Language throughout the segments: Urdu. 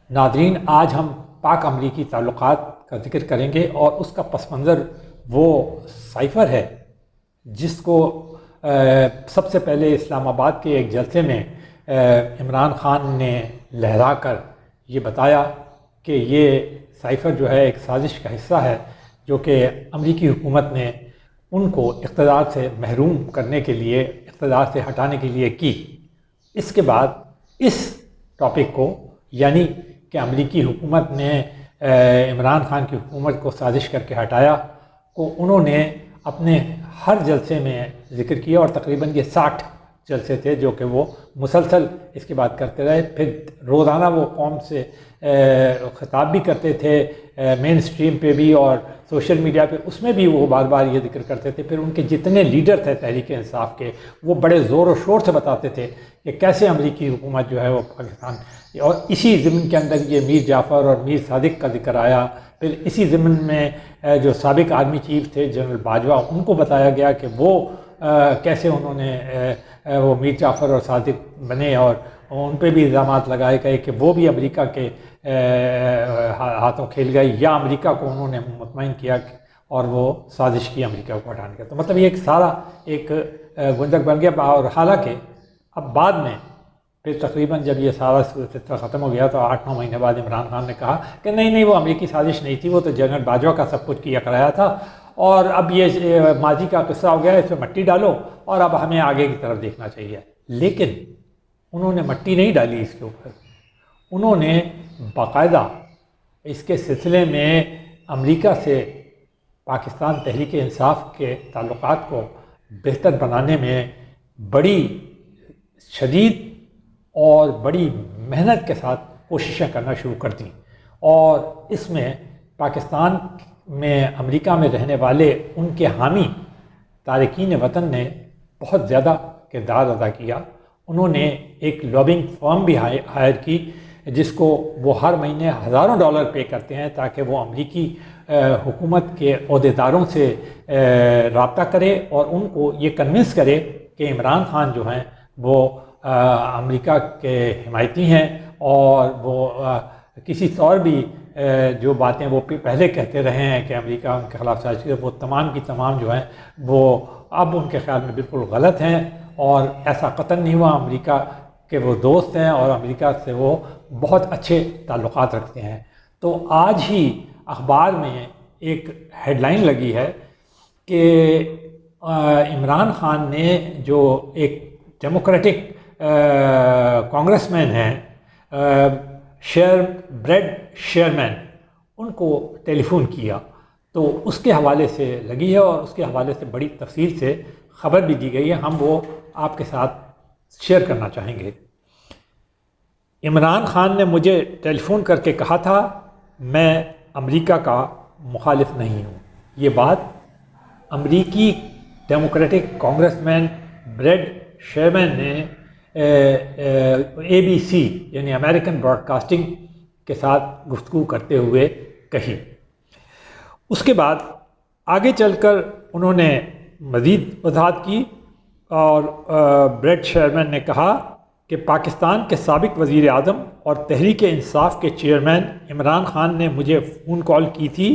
ناظرین، آج ہم پاک امریکی تعلقات کا ذکر کریں گے اور اس کا پس منظر وہ سائفر ہے جس کو سب سے پہلے اسلام آباد کے ایک جلسے میں عمران خان نے لہرا کر یہ بتایا کہ یہ سائفر جو ہے ایک سازش کا حصہ ہے جو کہ امریکی حکومت نے ان کو اقتدار سے محروم کرنے کے لیے، اقتدار سے ہٹانے کے لیے کی۔ اس کے بعد اس ٹاپک کو، یعنی کہ امریکی حکومت نے عمران خان کی حکومت کو سازش کر کے ہٹایا، کو انہوں نے اپنے ہر جلسے میں ذکر کیا، اور تقریباً یہ 60 جلسے تھے جو کہ وہ مسلسل اس کے بعد کرتے رہے۔ پھر روزانہ وہ قوم سے خطاب بھی کرتے تھے، مین سٹریم پہ بھی اور سوشل میڈیا پہ، اس میں بھی وہ بار بار یہ ذکر کرتے تھے۔ پھر ان کے جتنے لیڈر تھے تحریک انصاف کے، وہ بڑے زور و شور سے بتاتے تھے کہ کیسے امریکی حکومت جو ہے وہ پاکستان، اور اسی ضمن کے اندر یہ میر جعفر اور میر صادق کا ذکر آیا۔ پھر اسی ضمن میں جو سابق آرمی چیف تھے جنرل باجوہ، ان کو بتایا گیا کہ وہ کیسے انہوں نے وہ میر جعفر اور صادق بنے، اور ان پہ بھی الزامات لگائے گئے کہ وہ بھی امریکہ کے ہاتھوں کھیل گئے، یا امریکہ کو انہوں نے مطمئن کیا اور وہ سازش کی امریکہ کو ہٹانے کا۔ تو مطلب یہ ایک سارا ایک گنجک بن گیا۔ اور حالانکہ اب بعد میں پھر تقریباً جب یہ سارا سلسلہ ختم ہو گیا تو 8-9 مہینے بعد عمران خان نے کہا کہ نہیں وہ امریکی سازش نہیں تھی، وہ تو جنرل باجوہ کا سب کچھ کیا کرایا تھا، اور اب یہ ماضی کا قصہ ہو گیا، اس پہ مٹی ڈالو اور اب ہمیں آگے کی طرف دیکھنا چاہیے۔ لیکن انہوں نے مٹی نہیں ڈالی اس کے اوپر، انہوں نے باقاعدہ اس کے سلسلے میں امریکہ سے پاکستان تحریک انصاف کے تعلقات کو بہتر بنانے میں بڑی شدید اور بڑی محنت کے ساتھ کوششیں کرنا شروع کر دیں، اور اس میں پاکستان میں امریکہ میں رہنے والے ان کے حامی تارکین وطن نے بہت زیادہ کردار ادا کیا۔ انہوں نے ایک لابنگ فرم بھی ہائر کی جس کو وہ ہر مہینے ہزاروں ڈالر پے کرتے ہیں تاکہ وہ امریکی حکومت کے عہدیداروں سے رابطہ کرے اور ان کو یہ کنونس کرے کہ عمران خان جو ہیں وہ امریکہ کے حمایتی ہیں، اور وہ کسی طور بھی جو باتیں وہ پہلے کہتے رہے ہیں کہ امریکہ ان کے خلاف سازش، وہ تمام کی تمام جو ہیں وہ اب ان کے خیال میں بالکل غلط ہیں، اور ایسا قطعاً نہیں ہوا۔ امریکہ کے وہ دوست ہیں اور امریکہ سے وہ بہت اچھے تعلقات رکھتے ہیں۔ تو آج ہی اخبار میں ایک ہیڈ لائن لگی ہے کہ عمران خان نے جو ایک ڈیموکریٹک کانگریس مین ہیں بریڈ شیرمین، ان کو ٹیلی فون کیا، تو اس کے حوالے سے لگی ہے اور اس کے حوالے سے بڑی تفصیل سے خبر بھی دی گئی ہے، ہم وہ آپ کے ساتھ شیئر کرنا چاہیں گے۔ عمران خان نے مجھے ٹیلی فون کر کے کہا تھا میں امریکہ کا مخالف نہیں ہوں۔ یہ بات امریکی ڈیموکریٹک کانگریس مین بریڈ شیرمین نے ABC یعنی امریکن براڈ کاسٹنگ کے ساتھ گفتگو کرتے ہوئے کہی۔ اس کے بعد آگے چل کر انہوں نے مزید وضاحت کی، اور بریڈ شیرمین نے کہا کہ پاکستان کے سابق وزیر اعظم اور تحریک انصاف کے چیئرمین عمران خان نے مجھے فون کال کی تھی،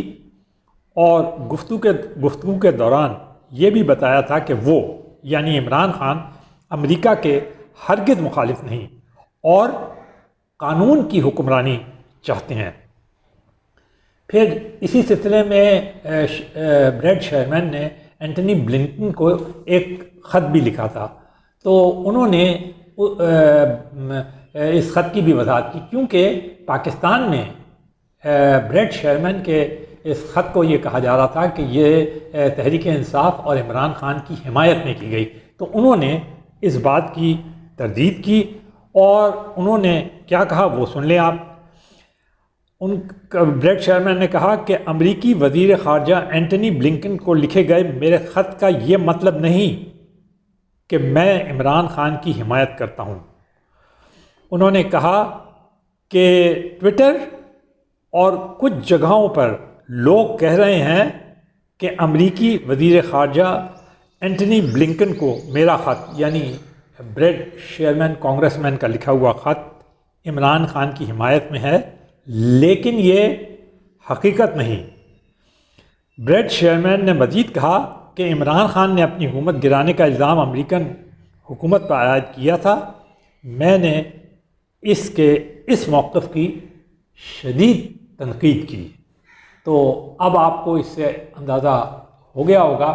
اور گفتگو کے دوران یہ بھی بتایا تھا کہ وہ یعنی عمران خان امریکہ کے ہرگز مخالف نہیں اور قانون کی حکمرانی چاہتے ہیں۔ پھر اسی سلسلے میں بریڈ شیرمین نے اینٹنی بلنکن کو ایک خط بھی لکھا تھا، تو انہوں نے اس خط کی بھی وضاحت کی، کیونکہ پاکستان میں بریڈ شیرمین کے اس خط کو یہ کہا جا رہا تھا کہ یہ تحریک انصاف اور عمران خان کی حمایت میں کی گئی، تو انہوں نے اس بات کی تردید کی، اور انہوں نے کیا کہا وہ سن لیں آپ۔ بریڈ شیرمین نے کہا کہ امریکی وزیر خارجہ اینٹنی بلنکن کو لکھے گئے میرے خط کا یہ مطلب نہیں کہ میں عمران خان کی حمایت کرتا ہوں۔ انہوں نے کہا کہ ٹویٹر اور کچھ جگہوں پر لوگ کہہ رہے ہیں کہ امریکی وزیر خارجہ اینٹنی بلنکن کو میرا خط، یعنی بریڈ شیرمین کانگریس مین کا لکھا ہوا خط عمران خان کی حمایت میں ہے، لیکن یہ حقیقت نہیں۔ بریٹ شیرمین نے مزید کہا کہ عمران خان نے اپنی حکومت گرانے کا الزام امریکن حکومت پر عائد کیا تھا۔ میں نے اس موقف کی شدید تنقید کی۔ تو اب آپ کو اس سے اندازہ ہو گیا ہوگا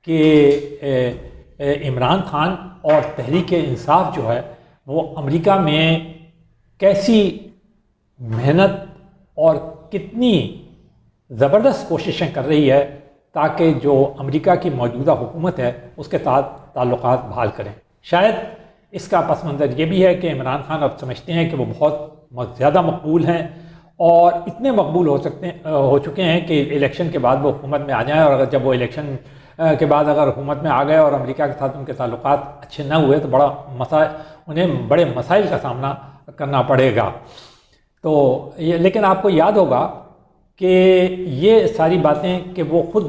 کہ عمران خان اور تحریک انصاف جو ہے وہ امریکہ میں کیسی محنت اور کتنی زبردست کوششیں کر رہی ہے تاکہ جو امریکہ کی موجودہ حکومت ہے اس کے ساتھ تعلقات بحال کریں۔ شاید اس کا پس منظر یہ بھی ہے کہ عمران خان اب سمجھتے ہیں کہ وہ بہت زیادہ مقبول ہیں اور اتنے مقبول ہو چکے ہیں کہ الیکشن کے بعد وہ حکومت میں آ جائیں، اور اگر جب وہ الیکشن کے بعد اگر حکومت میں آ گئے اور امریکہ کے ساتھ ان کے تعلقات اچھے نہ ہوئے تو انہیں بڑے مسائل کا سامنا کرنا پڑے گا۔ تو لیکن آپ کو یاد ہوگا کہ یہ ساری باتیں کہ وہ خود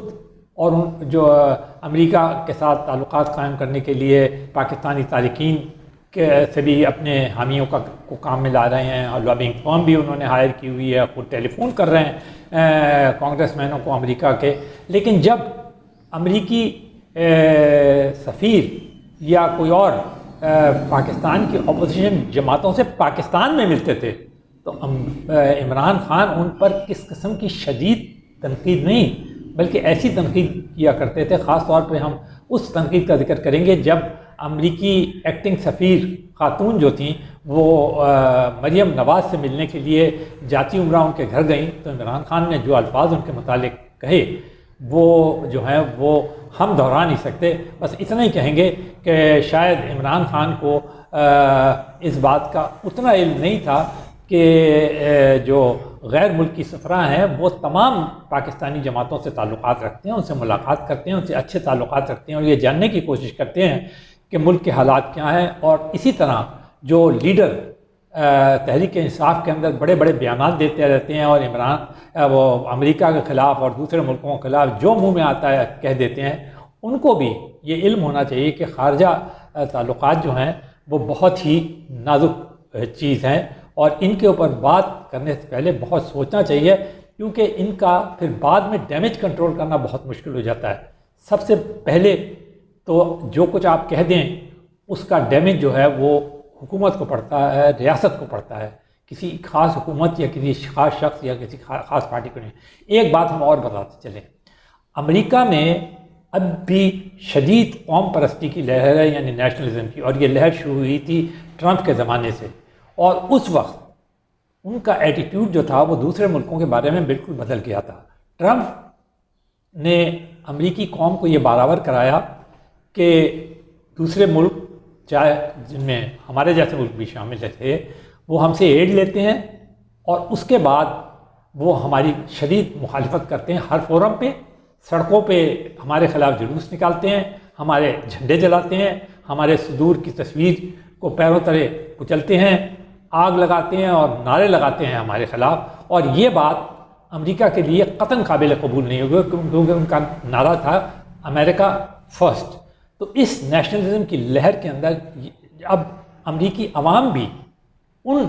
اور جو امریکہ کے ساتھ تعلقات قائم کرنے کے لیے پاکستانی تارکین سے بھی اپنے حامیوں کو کام میں لا رہے ہیں، اور لابنگ فرم بھی انہوں نے ہائر کی ہوئی ہے، خود ٹیلی فون کر رہے ہیں کانگریس مینوں کو امریکہ کے۔ لیکن جب امریکی سفیر یا کوئی اور پاکستان کی اپوزیشن جماعتوں سے پاکستان میں ملتے تھے تو عمران خان ان پر کس قسم کی شدید تنقید نہیں بلکہ ایسی تنقید کیا کرتے تھے۔ خاص طور پہ ہم اس تنقید کا ذکر کریں گے جب امریکی ایکٹنگ سفیر خاتون جو تھیں وہ مریم نواز سے ملنے کے لیے جاتی عمرہ ان کے گھر گئیں تو عمران خان نے جو الفاظ ان کے متعلق کہے وہ جو ہیں وہ ہم دہرا نہیں سکتے۔ بس اتنا ہی کہیں گے کہ شاید عمران خان کو اس بات کا اتنا علم نہیں تھا کہ جو غیر ملکی سفراء ہیں وہ تمام پاکستانی جماعتوں سے تعلقات رکھتے ہیں، ان سے ملاقات کرتے ہیں، ان سے اچھے تعلقات رکھتے ہیں اور یہ جاننے کی کوشش کرتے ہیں کہ ملک کے حالات کیا ہیں۔ اور اسی طرح جو لیڈر تحریک انصاف کے اندر بڑے بڑے بیانات دیتے رہتے ہیں اور وہ امریکہ کے خلاف اور دوسرے ملکوں کے خلاف جو منہ میں آتا ہے کہہ دیتے ہیں، ان کو بھی یہ علم ہونا چاہیے کہ خارجہ تعلقات جو ہیں وہ بہت ہی نازک چیز ہیں اور ان کے اوپر بات کرنے سے پہلے بہت سوچنا چاہیے، کیونکہ ان کا پھر بعد میں ڈیمیج کنٹرول کرنا بہت مشکل ہو جاتا ہے۔ سب سے پہلے تو جو کچھ آپ کہہ دیں اس کا ڈیمیج جو ہے وہ حکومت کو پڑتا ہے، ریاست کو پڑتا ہے، کسی خاص حکومت یا کسی خاص شخص یا کسی خاص پارٹی کو نہیں۔ ایک بات ہم اور بتاتے چلیں، امریکہ میں اب بھی شدید قوم پرستی کی لہر ہے، یعنی نیشنلزم کی، اور یہ لہر شروع ہوئی تھی ٹرمپ کے زمانے سے، اور اس وقت ان کا ایٹیٹیوڈ جو تھا وہ دوسرے ملکوں کے بارے میں بالکل بدل گیا تھا۔ ٹرمپ نے امریکی قوم کو یہ برابر کرایا کہ دوسرے ملک، چاہے جن میں ہمارے جیسے ملک بھی شامل تھے، وہ ہم سے ایڈ لیتے ہیں اور اس کے بعد وہ ہماری شدید مخالفت کرتے ہیں، ہر فورم پہ، سڑکوں پہ ہمارے خلاف جلوس نکالتے ہیں، ہمارے جھنڈے جلاتے ہیں، ہمارے صدور کی تصویر کو پیروں تلے کچلتے ہیں، آگ لگاتے ہیں اور نعرے لگاتے ہیں ہمارے خلاف۔ اور یہ بات امریکہ کے لیے قطعاً قابل قبول نہیں ہوگی کیونکہ ان کا نعرہ تھا امریکہ فرسٹ۔ تو اس نیشنلزم کی لہر کے اندر اب امریکی عوام بھی ان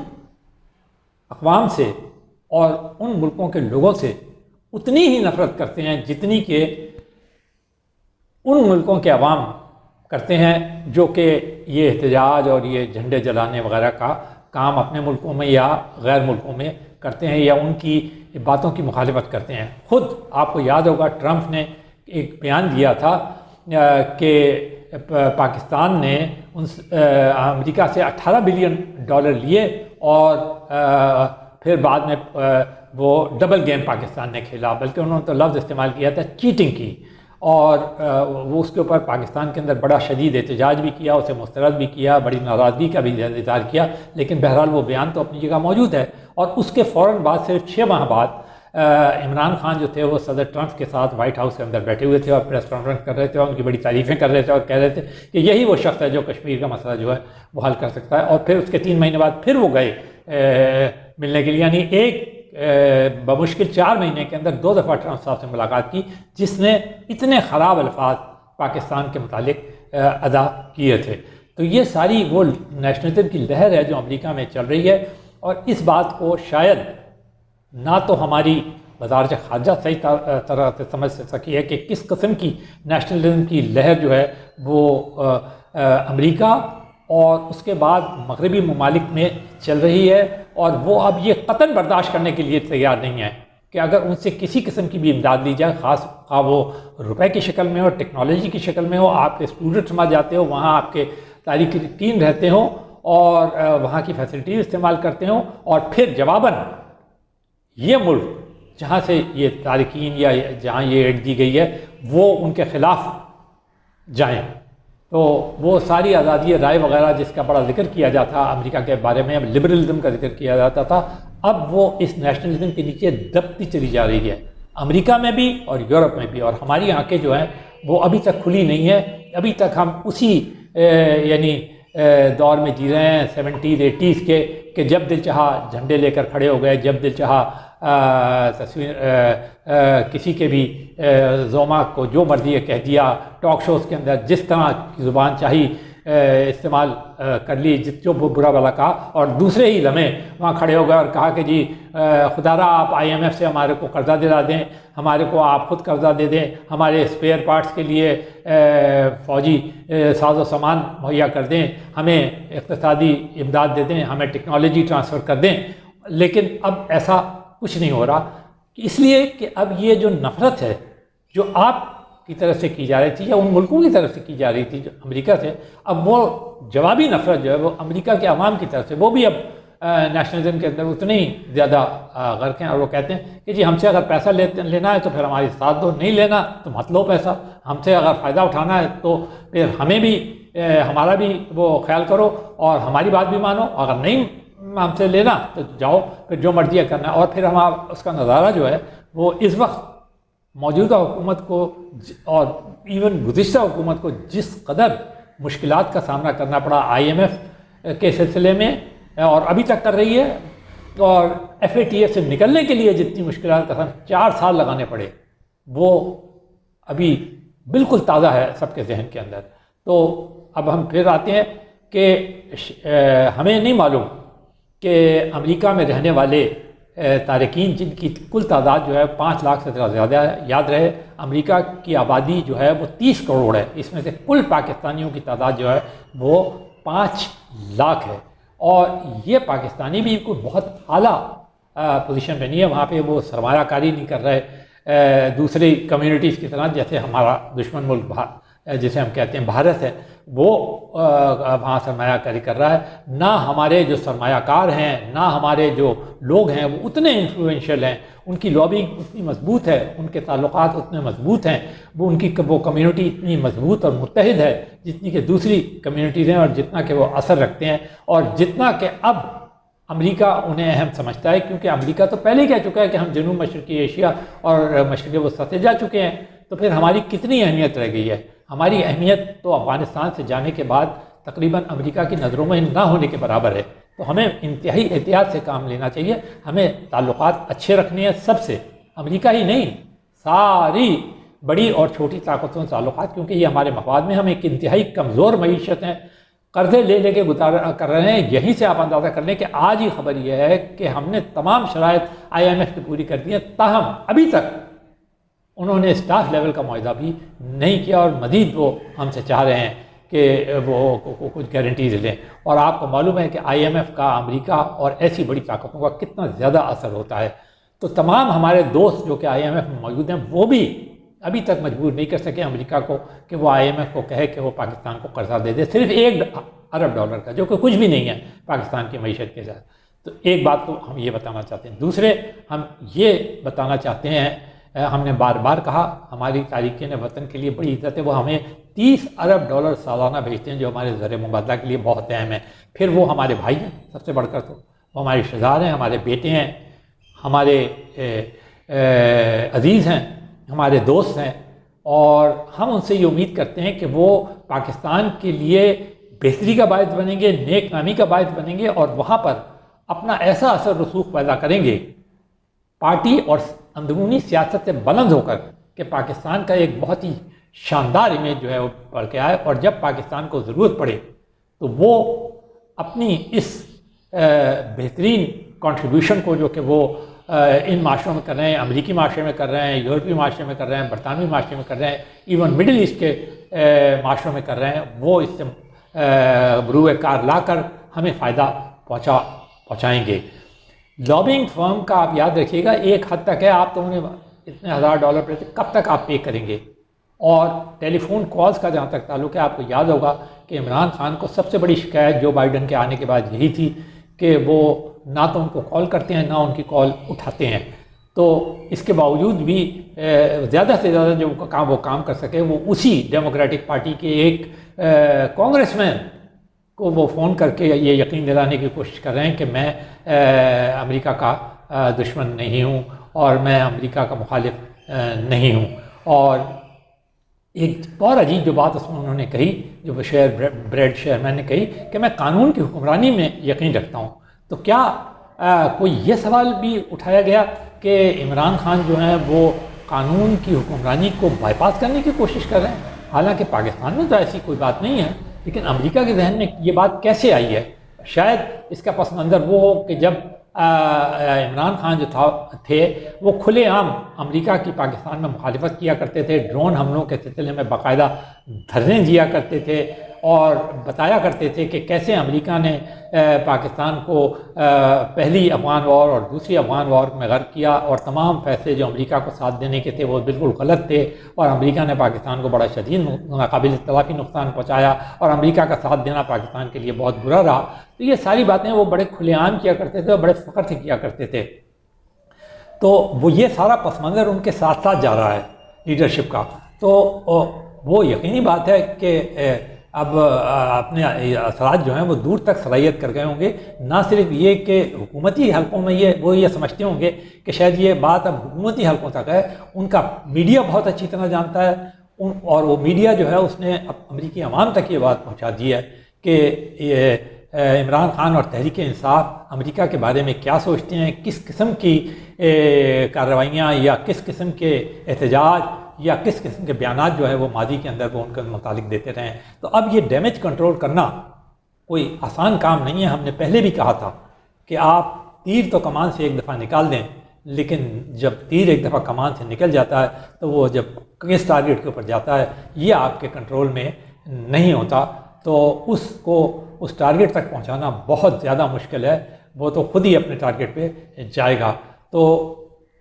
اقوام سے اور ان ملکوں کے لوگوں سے اتنی ہی نفرت کرتے ہیں جتنی کہ ان ملکوں کے عوام کرتے ہیں جو کہ یہ احتجاج اور یہ جھنڈے جلانے وغیرہ کا کام اپنے ملکوں میں یا غیر ملکوں میں کرتے ہیں یا ان کی باتوں کی مخالفت کرتے ہیں۔ خود آپ کو یاد ہوگا ٹرمپ نے ایک بیان دیا تھا کہ پاکستان نے امریکہ سے $18 بلین لیے اور پھر بعد میں وہ ڈبل گیم پاکستان نے کھیلا، بلکہ انہوں نے تو لفظ استعمال کیا تھا چیٹنگ کی، اور وہ اس کے اوپر پاکستان کے اندر بڑا شدید احتجاج بھی کیا، اسے مسترد بھی کیا، بڑی ناراضگی کا بھی اظہار کیا، لیکن بہرحال وہ بیان تو اپنی جگہ موجود ہے۔ اور اس کے فوراً بعد صرف 6 ماہ بعد عمران خان جو تھے وہ صدر ٹرمپ کے ساتھ وائٹ ہاؤس کے اندر بیٹھے ہوئے تھے اور پریس کانفرنس کر رہے تھے اور ان کی بڑی تعریفیں کر رہے تھے اور کہہ رہے تھے کہ یہی وہ شخص ہے جو کشمیر کا مسئلہ جو ہے وہ حل کر سکتا ہے۔ اور پھر اس کے 3 مہینے بعد پھر وہ گئے ملنے کے لیے، یعنی بمشکل 4 مہینے کے اندر 2 دفعہ ٹرمپ صاحب سے ملاقات کی، جس نے اتنے خراب الفاظ پاکستان کے متعلق ادا کیے تھے۔ تو یہ ساری وہ نیشنلزم کی لہر ہے جو امریکہ میں چل رہی ہے، اور اس بات کو شاید نہ تو ہماری وزارت خارجہ صحیح طرح سے سمجھ سکی ہے کہ کس قسم کی نیشنلزم کی لہر جو ہے وہ امریکہ اور اس کے بعد مغربی ممالک میں چل رہی ہے، اور وہ اب یہ قطعاً برداشت کرنے کے لیے تیار نہیں ہے کہ اگر ان سے کسی قسم کی بھی امداد لی جائے، خاص خواہ وہ روپے کی شکل میں ہو، ٹیکنالوجی کی شکل میں ہو، آپ کے اسٹوڈنٹس وہاں جاتے ہو، وہاں آپ کے تارکین رہتے ہوں اور وہاں کی فیسلٹیز استعمال کرتے ہوں، اور پھر جواباً یہ ملک جہاں سے یہ تارکین یا جہاں یہ ایڈ دی گئی ہے وہ ان کے خلاف جائیں، تو وہ ساری آزادی رائے وغیرہ جس کا بڑا ذکر کیا جاتا امریکہ کے بارے میں، لبرلزم کا ذکر کیا جاتا تھا، اب وہ اس نیشنلزم کے نیچے دبتی چلی جا رہی ہے، امریکہ میں بھی اور یورپ میں بھی، اور ہماری آنکھیں جو ہیں وہ ابھی تک کھلی نہیں ہے، ابھی تک ہم اسی یعنی دور میں جی رہے ہیں 70s 80s کے، کہ جب دل چاہا جھنڈے لے کر کھڑے ہو گئے، جب دل چاہا تصویر کسی کے بھی زوما کو جو مرضی کہہ دیا، ٹاک شوز کے اندر جس طرح کی زبان چاہی استعمال کر لی، جو برا بھلا کہا، اور دوسرے ہی لمحے وہاں کھڑے ہو گئے اور کہا کہ جی خدا را آپ IMF سے ہمارے کو قرضہ دلا دیں، ہمارے کو آپ خود قرضہ دے دیں، ہمارے اسپیئر پارٹس کے لیے فوجی ساز و سامان مہیا کر دیں، ہمیں اقتصادی امداد دے دیں، ہمیں ٹیکنالوجی ٹرانسفر کر دیں، لیکن اب ایسا کچھ نہیں ہو رہا، اس لیے کہ اب یہ جو نفرت ہے جو آپ کی طرف سے کی جا رہی تھی یا ان ملکوں کی طرف سے کی جا رہی تھی جو امریکہ سے، اب وہ جوابی نفرت جو ہے وہ امریکہ کے عوام کی طرف سے، وہ بھی اب نیشنلزم کے اندر اتنے ہی زیادہ غرق ہیں، اور وہ کہتے ہیں کہ جی ہم سے اگر پیسہ لینا ہے تو پھر ہماری ساتھ دو، نہیں لینا تو مت لو پیسہ، ہم سے اگر فائدہ اٹھانا ہے تو پھر ہمیں بھی ہمارا بھی وہ خیال کرو اور ہماری بات بھی مانو، اگر نہیں ہم سے لینا تو جاؤ پھر جو مرضی ہے کرنا ہے۔ اور پھر ہم اس کا نظارہ جو ہے وہ اس وقت موجودہ حکومت کو اور ایون گزشتہ حکومت کو جس قدر مشکلات کا سامنا کرنا پڑا IMF کے سلسلے میں اور ابھی تک کر رہی ہے، اور FATF سے نکلنے کے لیے جتنی مشکلات کا 4 سال لگانے پڑے، وہ ابھی بالکل تازہ ہے سب کے ذہن کے اندر۔ تو اب ہم پھر آتے ہیں کہ ہمیں نہیں معلوم کہ امریکہ میں رہنے والے تارکین جن کی کل تعداد جو ہے 5 لاکھ سے زیادہ ہے، یاد رہے امریکہ کی آبادی جو ہے وہ 30 کروڑ ہے، اس میں سے کل پاکستانیوں کی تعداد جو ہے وہ 5 لاکھ ہے، اور یہ پاکستانی بھی کوئی بہت اعلیٰ پوزیشن پہ نہیں ہے، وہاں پہ وہ سرمایہ کاری نہیں کر رہے دوسری کمیونٹیز کی طرح، جیسے ہمارا دشمن ملک جسے ہم کہتے ہیں بھارت ہے، وہ وہاں سرمایہ کاری کر رہا ہے، نہ ہمارے جو سرمایہ کار ہیں، نہ ہمارے جو لوگ ہیں وہ اتنے انفلوئنشل ہیں، ان کی لابنگ اتنی مضبوط ہے، ان کے تعلقات اتنے مضبوط ہیں، وہ کمیونٹی اتنی مضبوط اور متحد ہے جتنی کہ دوسری کمیونٹیز ہیں، اور جتنا کہ وہ اثر رکھتے ہیں، اور جتنا کہ اب امریکہ انہیں اہم سمجھتا ہے، کیونکہ امریکہ تو پہلے ہی کہہ چکا ہے کہ ہم جنوب مشرقی ایشیا اور مشرقی وسطی سے جا چکے ہیں، تو پھر ہماری کتنی اہمیت رہ گئی ہے؟ ہماری اہمیت تو افغانستان سے جانے کے بعد تقریباً امریکہ کی نظروں میں نہ ہونے کے برابر ہے، تو ہمیں انتہائی احتیاط سے کام لینا چاہیے، ہمیں تعلقات اچھے رکھنے ہیں سب سے، امریکہ ہی نہیں، ساری بڑی اور چھوٹی طاقتوں سے تعلقات، کیونکہ یہ ہمارے مفاد میں، ہم ایک انتہائی کمزور معیشت ہیں، قرضے لے کے گزارا کر رہے ہیں، یہیں سے آپ اندازہ کر لیں کہ آج ہی خبر یہ ہے کہ ہم نے تمام شرائط IMF کی پوری کر دی ہیں، تاہم ابھی تک انہوں نے اسٹاف لیول کا معاہدہ بھی نہیں کیا، اور مزید وہ ہم سے چاہ رہے ہیں کہ وہ کچھ گارنٹیز لیں، اور آپ کو معلوم ہے کہ IMF کا امریکہ اور ایسی بڑی طاقتوں کا کتنا زیادہ اثر ہوتا ہے، تو تمام ہمارے دوست جو کہ IMF میں موجود ہیں وہ بھی ابھی تک مجبور نہیں کر سکے امریکہ کو کہ وہ IMF کو کہے کہ وہ پاکستان کو قرضہ دے دے صرف $1 ارب کا، جو کہ کچھ بھی نہیں ہے پاکستان کی معیشت کے ساتھ۔ تو ایک بات تو ہم یہ بتانا چاہتے ہیں، دوسرے ہم یہ بتانا چاہتے ہیں، ہم نے بار بار کہا ہماری تارکین وطن کے لیے بڑی عزت ہے، وہ ہمیں $30 ارب سالانہ بھیجتے ہیں، جو ہمارے زر مبادلہ کے لیے بہت اہم ہے، پھر وہ ہمارے بھائی ہیں سب سے بڑھ کر، تو وہ ہمارے رشتہ دار ہیں، ہمارے بیٹے ہیں، ہمارے عزیز ہیں، ہمارے دوست ہیں، اور ہم ان سے یہ امید کرتے ہیں کہ وہ پاکستان کے لیے بہتری کا باعث بنیں گے، نیک نامی کا باعث بنیں گے، اور وہاں پر اپنا ایسا اثر رسوخ پیدا کریں گے پارٹی اور اندرونی سیاست سے بلند ہو کر کہ پاکستان کا ایک بہت ہی شاندار امیج جو ہے وہ بڑھ کے آئے، اور جب پاکستان کو ضرورت پڑے تو وہ اپنی اس بہترین کنٹریبیوشن کو جو کہ وہ ان معاشروں میں کر رہے ہیں، امریکی معاشرے میں کر رہے ہیں، یورپی معاشرے میں کر رہے ہیں، برطانوی معاشرے میں کر رہے ہیں، ایون مڈل ایسٹ کے معاشروں میں کر رہے ہیں، وہ اس سے بروئے کار لا کر ہمیں فائدہ پہنچائیں گے۔ لابنگ فرم کا آپ یاد رکھیے گا ایک حد تک ہے، آپ تو انہیں اتنے $1000 پہ کب تک آپ پے کریں گے؟ اور ٹیلی فون کالز کا جہاں تک تعلق ہے، آپ کو یاد ہوگا کہ عمران خان کو سب سے بڑی شکایت جو بائیڈن کے آنے کے بعد یہی تھی کہ وہ نہ تو ان کو کال کرتے ہیں، نہ ان کی کال اٹھاتے ہیں۔ تو اس کے باوجود بھی زیادہ سے زیادہ جو وہ کام کر سکے، وہ اسی ڈیموکریٹک پارٹی کے ایک کانگریس مین کو وہ فون کر کے یہ یقین دلانے کی کوشش کر رہے ہیں کہ میں امریکہ کا دشمن نہیں ہوں اور میں امریکہ کا مخالف نہیں ہوں۔ اور ایک اور عجیب جو بات اس میں انہوں نے کہی، جو بریڈ شیرمین نے کہی کہ میں قانون کی حکمرانی میں یقین رکھتا ہوں۔ تو کیا کوئی یہ سوال بھی اٹھایا گیا کہ عمران خان جو ہیں وہ قانون کی حکمرانی کو بائی پاس کرنے کی کوشش کر رہے ہیں؟ حالانکہ پاکستان میں تو ایسی کوئی بات نہیں ہے، لیکن امریکہ کے ذہن میں یہ بات کیسے آئی ہے؟ شاید اس کا پس منظر وہ ہو کہ جب عمران خان جو تھے وہ کھلے عام امریکہ کی پاکستان میں مخالفت کیا کرتے تھے، ڈرون حملوں کے سلسلے میں باقاعدہ دھرنے دیا کرتے تھے اور بتایا کرتے تھے کہ کیسے امریکہ نے پاکستان کو پہلی افغان وار اور دوسری افغان وار میں غرق کیا، اور تمام فیصلے جو امریکہ کو ساتھ دینے کے تھے وہ بالکل غلط تھے، اور امریکہ نے پاکستان کو بڑا شدید قابل تلافی نقصان پہنچایا، اور امریکہ کا ساتھ دینا پاکستان کے لیے بہت برا رہا۔ تو یہ ساری باتیں وہ بڑے کھلے عام کیا کرتے تھے اور بڑے فخر سے کیا کرتے تھے۔ تو وہ یہ سارا پس منظر ان کے ساتھ ساتھ جا رہا ہے لیڈرشپ کا۔ تو وہ یقینی بات ہے کہ اب اپنے اثرات جو ہیں وہ دور تک صلاحیت کر گئے ہوں گے۔ نہ صرف یہ کہ حکومتی حلقوں میں وہ یہ سمجھتے ہوں گے کہ شاید یہ بات اب حکومتی حلقوں تک ہے، ان کا میڈیا بہت اچھی طرح جانتا ہے، اور وہ میڈیا جو ہے اس نے اب امریکی عوام تک یہ بات پہنچا دی ہے کہ یہ عمران خان اور تحریک انصاف امریکہ کے بارے میں کیا سوچتے ہیں، کس قسم کی کارروائیاں یا کس قسم کے احتجاج یا کس قسم کے بیانات جو ہے وہ ماضی کے اندر وہ ان کے متعلق دیتے رہے ہیں۔ تو اب یہ ڈیمیج کنٹرول کرنا کوئی آسان کام نہیں ہے۔ ہم نے پہلے بھی کہا تھا کہ آپ تیر تو کمان سے ایک دفعہ نکال دیں، لیکن جب تیر ایک دفعہ کمان سے نکل جاتا ہے تو وہ جب کس ٹارگیٹ کے اوپر جاتا ہے یہ آپ کے کنٹرول میں نہیں ہوتا، تو اس کو اس ٹارگیٹ تک پہنچانا بہت زیادہ مشکل ہے، وہ تو خود ہی اپنے ٹارگیٹ پہ جائے گا۔ تو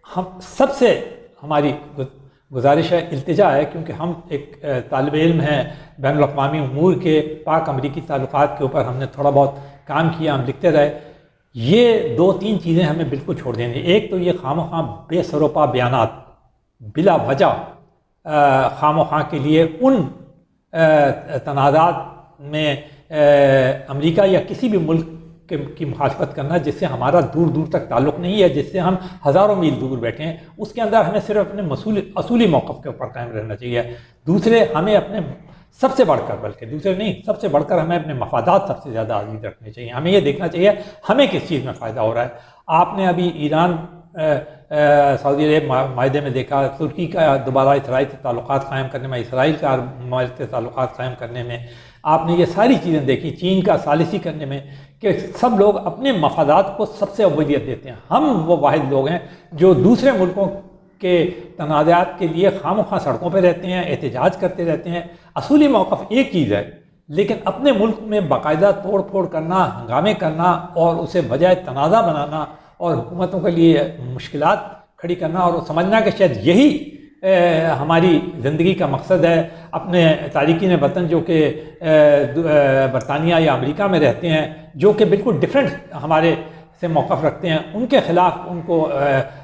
ہم سب سے ہماری گزارش ہے، التجا ہے، کیونکہ ہم ایک طالب علم ہیں بین الاقوامی امور کے، پاک امریکی تعلقات کے اوپر ہم نے تھوڑا بہت کام کیا، ہم لکھتے رہے۔ یہ 2-3 چیزیں ہمیں بالکل چھوڑ دینی۔ ایک تو یہ خواہ مخواہ بے سروپا بیانات، بلا وجہ خواہ مخواہ کے لیے ان تنازعات میں امریکہ یا کسی بھی ملک کی مخالفت کرنا جس سے ہمارا دور دور تک تعلق نہیں ہے، جس سے ہم ہزاروں میل دور بیٹھے ہیں، اس کے اندر ہمیں صرف اپنے اصولی موقف کے اوپر قائم رہنا چاہیے۔ دوسرے، ہمیں اپنے سب سے بڑھ کر، بلکہ دوسرے نہیں، سب سے بڑھ کر ہمیں اپنے مفادات سب سے زیادہ عزیز رکھنے چاہیے۔ ہمیں یہ دیکھنا چاہیے ہمیں کس چیز میں فائدہ ہو رہا ہے۔ آپ نے ابھی ایران سعودی عرب معاہدے میں دیکھا، ترکی کا دوبارہ اسرائیل سے تعلقات قائم کرنے میں، اسرائیل کا ممالک سے تعلقات قائم کرنے میں، آپ نے یہ ساری چیزیں دیکھی، چین کا ثالثی کرنے میں، کہ سب لوگ اپنے مفادات کو سب سے اولویت دیتے ہیں۔ ہم وہ واحد لوگ ہیں جو دوسرے ملکوں کے تنازعات کے لیے خواہ مخواہ سڑکوں پہ رہتے ہیں، احتجاج کرتے رہتے ہیں۔ اصولی موقف ایک چیز ہے، لیکن اپنے ملک میں باقاعدہ توڑ پھوڑ کرنا، ہنگامے کرنا اور اسے وجہ تنازع بنانا اور حکومتوں کے لیے مشکلات کھڑی کرنا، اور سمجھنا کہ شاید یہی ہماری زندگی کا مقصد ہے۔ اپنے تارکین وطن جو کہ برطانیہ یا امریکہ میں رہتے ہیں، جو کہ بالکل ڈیفرنٹ ہمارے سے موقف رکھتے ہیں، ان کے خلاف ان کو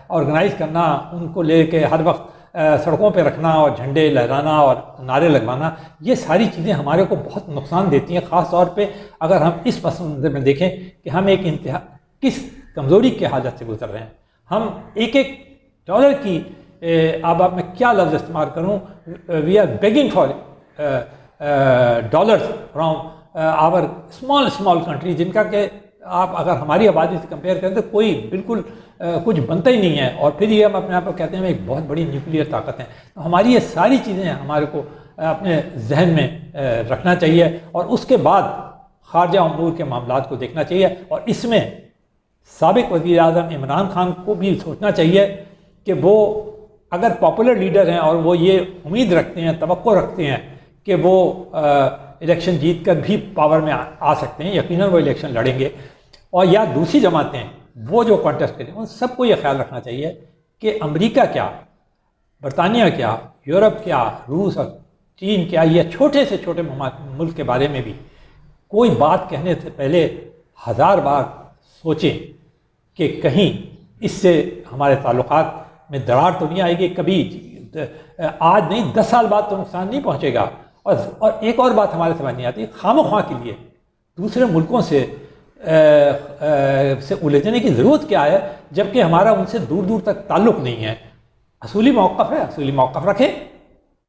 آرگنائز کرنا، ان کو لے کے ہر وقت سڑکوں پہ رکھنا اور جھنڈے لہرانا اور نعرے لگوانا، یہ ساری چیزیں ہمارے کو بہت نقصان دیتی ہیں، خاص طور پہ اگر ہم اس پس منظر میں دیکھیں کہ ہم ایک انتہا کس کمزوری کے حالت سے گزر رہے ہیں۔ ہم ایک ڈالر کی اب میں کیا لفظ استعمال کروں، we are begging for dollars from our small country, جن کا کہ آپ اگر ہماری آبادی سے کمپیئر کریں تو کوئی بالکل کچھ بنتا ہی نہیں ہے، اور پھر یہ ہم اپنے آپ کو کہتے ہیں ہم ایک بہت بڑی نیوکلیئر طاقت ہیں۔ تو ہماری یہ ساری چیزیں ہمارے کو اپنے ذہن میں رکھنا چاہیے، اور اس کے بعد خارجہ امور کے معاملات کو دیکھنا چاہیے، اور اس میں سابق وزیر اعظم عمران خان کو بھی سوچنا چاہیے کہ وہ اگر پاپولر لیڈر ہیں اور وہ یہ امید رکھتے ہیں، توقع رکھتے ہیں کہ وہ الیکشن جیت کر بھی پاور میں آ سکتے ہیں، یقیناً وہ الیکشن لڑیں گے، اور یا دوسری جماعتیں وہ جو کانٹیسٹ کریں، ان سب کو یہ خیال رکھنا چاہیے کہ امریکہ کیا، برطانیہ کیا، یورپ کیا، روس اور چین کیا، یہ چھوٹے سے چھوٹے ملک کے بارے میں بھی کوئی بات کہنے سے پہلے 1000 بار سوچیں کہ کہیں اس سے ہمارے تعلقات میں دراڑ تو نہیں آئے گی، کبھی آج نہیں 10 سال بعد تو نقصان نہیں پہنچے گا۔ اور ایک اور بات ہمارے سمجھ نہیں آتی، خواہ مخواہ کے لیے دوسرے ملکوں سے الجھنے کی ضرورت کیا ہے، جبکہ ہمارا ان سے دور دور تک تعلق نہیں ہے۔ اصولی موقف ہے، اصولی موقف رکھیں۔